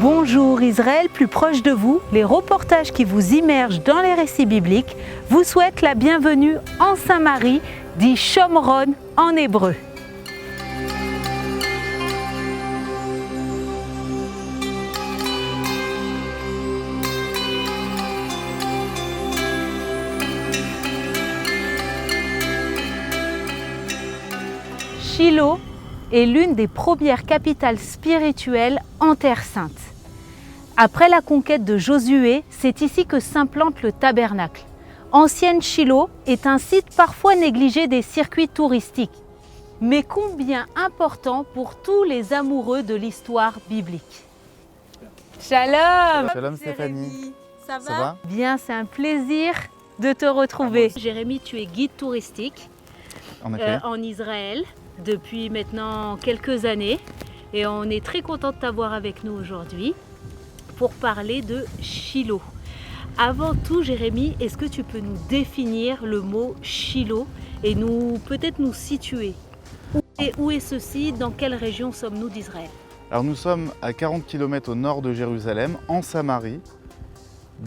Bonjour Israël, plus proche de vous, les reportages qui vous immergent dans les récits bibliques vous souhaitent la bienvenue en Samarie, dit Shomron en hébreu. Shilo est l'une des premières capitales spirituelles en Terre Sainte. Après la conquête de Josué, c'est ici que s'implante le tabernacle. Ancienne Shilo est un site parfois négligé des circuits touristiques, mais combien important pour tous les amoureux de l'histoire biblique. Shalom! Shalom Stéphanie, ça ça va? Bien, c'est un plaisir de te retrouver. Jérémy, tu es guide touristique en Israël depuis maintenant quelques années et on est très content de t'avoir avec nous aujourd'hui pour parler de Shilo. Avant tout, Jérémy, est-ce que tu peux nous définir le mot Shilo et peut-être nous situer? Où est ceci? Dans quelle région sommes-nous d'Israël? Alors nous sommes à 40 km au nord de Jérusalem, en Samarie,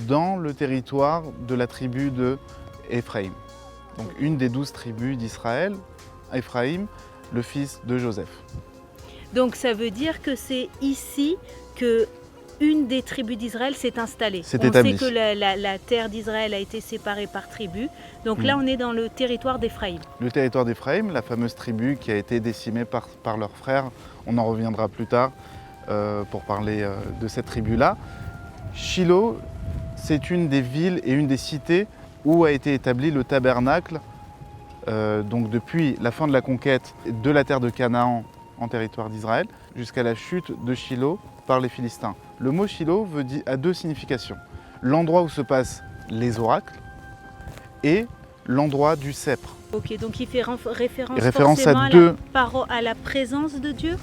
dans le territoire de la tribu de Éphraïm. Donc une des 12 tribus d'Israël, Éphraïm, le fils de Joseph. Donc ça veut dire que c'est ici que une des tribus d'Israël s'est installée. C'est établi. On sait que la terre d'Israël a été séparée par tribus. Donc là, on est dans le territoire d'Éphraïm. Le territoire d'Éphraïm, la fameuse tribu qui a été décimée par leurs frères. On en reviendra plus tard pour parler de cette tribu-là. Shilo, c'est une des villes et une des cités où a été établi le tabernacle. Donc depuis la fin de la conquête de la terre de Canaan en territoire d'Israël jusqu'à la chute de Shilo par les Philistins. Le mot Shilo a deux significations. L'endroit où se passent les oracles et l'endroit du sceptre. Ok, donc il fait référence à la présence de Dieu.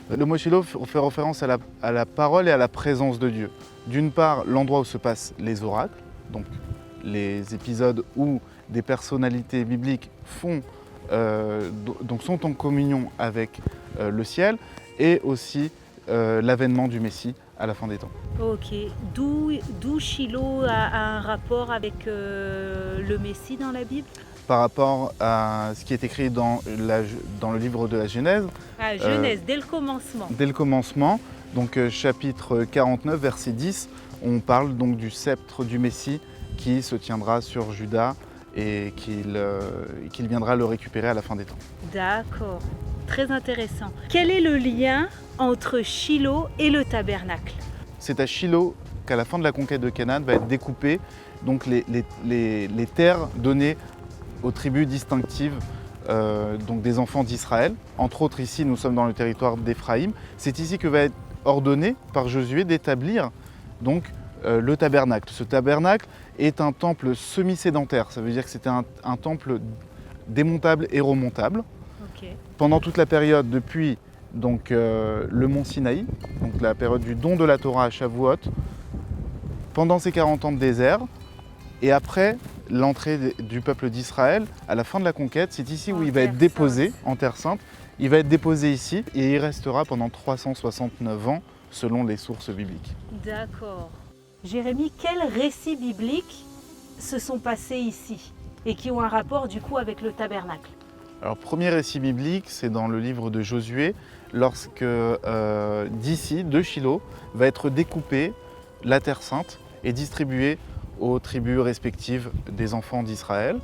Le mot Shilo fait référence à la parole et à la présence de Dieu. D'une part, l'endroit où se passent les oracles, donc les épisodes où des personnalités bibliques sont en communion avec le ciel, et aussi l'avènement du Messie à la fin des temps. Ok, d'où Shilo a un rapport avec le Messie dans la Bible? Par rapport à ce qui est écrit dans le livre de la Genèse. Ah, Genèse, dès le commencement. Dès le commencement, donc chapitre 49, verset 10, on parle donc du sceptre du Messie qui se tiendra sur Juda et qu'il viendra le récupérer à la fin des temps. D'accord, très intéressant. Quel est le lien entre Shilo et le tabernacle? C'est à Shilo qu'à la fin de la conquête de Canaan va être découpé donc les terres données aux tribus distinctives donc des enfants d'Israël. Entre autres, ici, nous sommes dans le territoire d'Éphraïm. C'est ici que va être ordonné par Josué d'établir donc le tabernacle. Ce tabernacle est un temple semi-sédentaire, ça veut dire que c'était un temple démontable et remontable. Okay. Pendant toute la période depuis donc, le mont Sinaï, donc la période du don de la Torah à Shavuot, pendant ces 40 ans de désert, et après l'entrée du peuple d'Israël, à la fin de la conquête, c'est ici où il va être déposé, en Terre Sainte. Il va être déposé ici et il restera pendant 369 ans selon les sources bibliques. D'accord. Jérémy, quels récits bibliques se sont passés ici et qui ont un rapport du coup avec le tabernacle? Alors, premier récit biblique, c'est dans le livre de Josué, lorsque d'ici, de Shilo, va être découpée la Terre Sainte et distribuée aux tribus respectives des enfants d'Israël.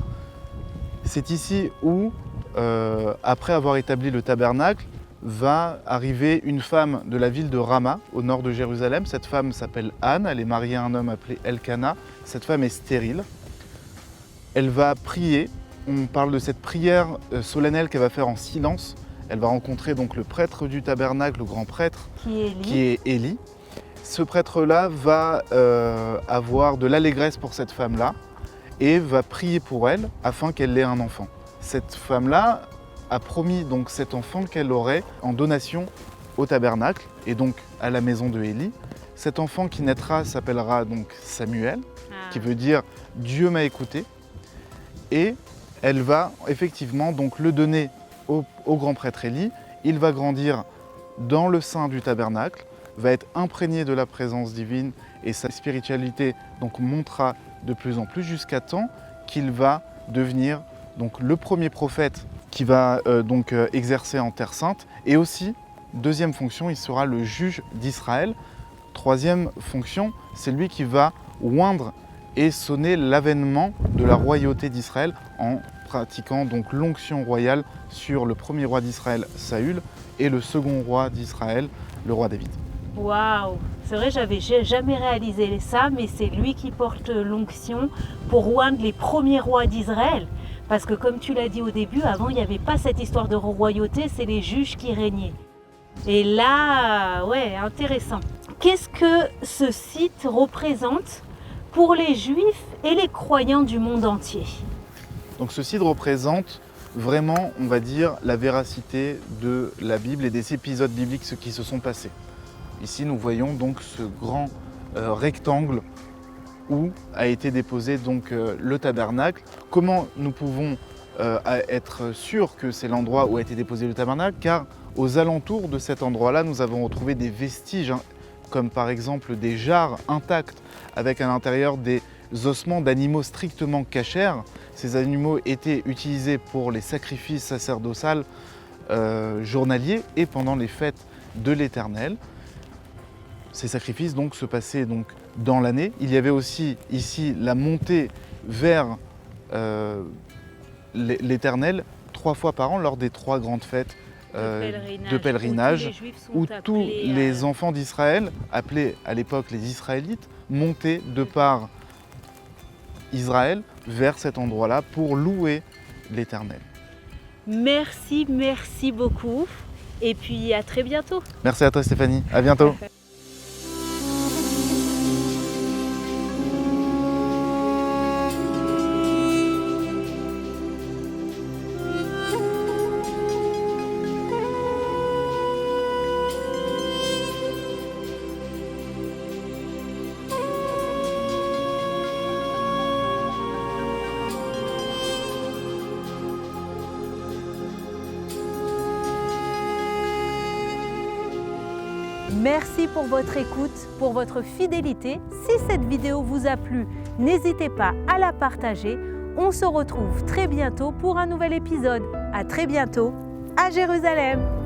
C'est ici où, après avoir établi le tabernacle, va arriver une femme de la ville de Rama, au nord de Jérusalem. Cette femme s'appelle Anne, elle est mariée à un homme appelé Elkana. Cette femme est stérile. Elle va prier, on parle de cette prière solennelle qu'elle va faire en silence. Elle va rencontrer donc le prêtre du tabernacle, le grand prêtre, qui est Élie. Ce prêtre-là va avoir de l'allégresse pour cette femme-là et va prier pour elle afin qu'elle ait un enfant. Cette femme-là a promis donc cet enfant qu'elle aurait en donation au tabernacle et donc à la maison de Élie. Cet enfant qui naîtra s'appellera donc Samuel, qui veut dire Dieu m'a écouté. Et elle va effectivement donc le donner au grand prêtre Élie. Il va grandir dans le sein du tabernacle va être imprégné de la présence divine et sa spiritualité donc montera de plus en plus jusqu'à temps qu'il va devenir donc le premier prophète qui va exercer en Terre Sainte, et aussi, deuxième fonction, il sera le juge d'Israël. Troisième fonction, c'est lui qui va oindre et sonner l'avènement de la royauté d'Israël en pratiquant donc l'onction royale sur le premier roi d'Israël, Saül, et le second roi d'Israël, le roi David. Waouh! C'est vrai, j'avais jamais réalisé ça, mais c'est lui qui porte l'onction pour oindre les premiers rois d'Israël. Parce que comme tu l'as dit au début, avant il n'y avait pas cette histoire de royauté, c'est les juges qui régnaient. Et là, ouais, intéressant. Qu'est-ce que ce site représente pour les Juifs et les croyants du monde entier? Donc ce site représente vraiment, on va dire, la véracité de la Bible et des épisodes bibliques qui se sont passés. Ici, nous voyons donc ce grand rectangle où a été déposé donc le tabernacle. Comment nous pouvons être sûrs que c'est l'endroit où a été déposé le tabernacle? Car aux alentours de cet endroit-là, nous avons retrouvé des vestiges, comme par exemple des jarres intactes avec à l'intérieur des ossements d'animaux strictement cachers. Ces animaux étaient utilisés pour les sacrifices sacerdotaux journaliers et pendant les fêtes de l'Éternel. Ces sacrifices donc se passaient donc dans l'année. Il y avait aussi ici la montée vers l'Éternel 3 fois par an lors des 3 grandes fêtes de pèlerinage, où tous les enfants d'Israël, appelés à l'époque les Israélites, montaient de par Israël vers cet endroit-là pour louer l'Éternel. Merci beaucoup. Et puis à très bientôt. Merci à toi Stéphanie, à bientôt. Merci pour votre écoute, pour votre fidélité. Si cette vidéo vous a plu, n'hésitez pas à la partager. On se retrouve très bientôt pour un nouvel épisode. À très bientôt à Jérusalem.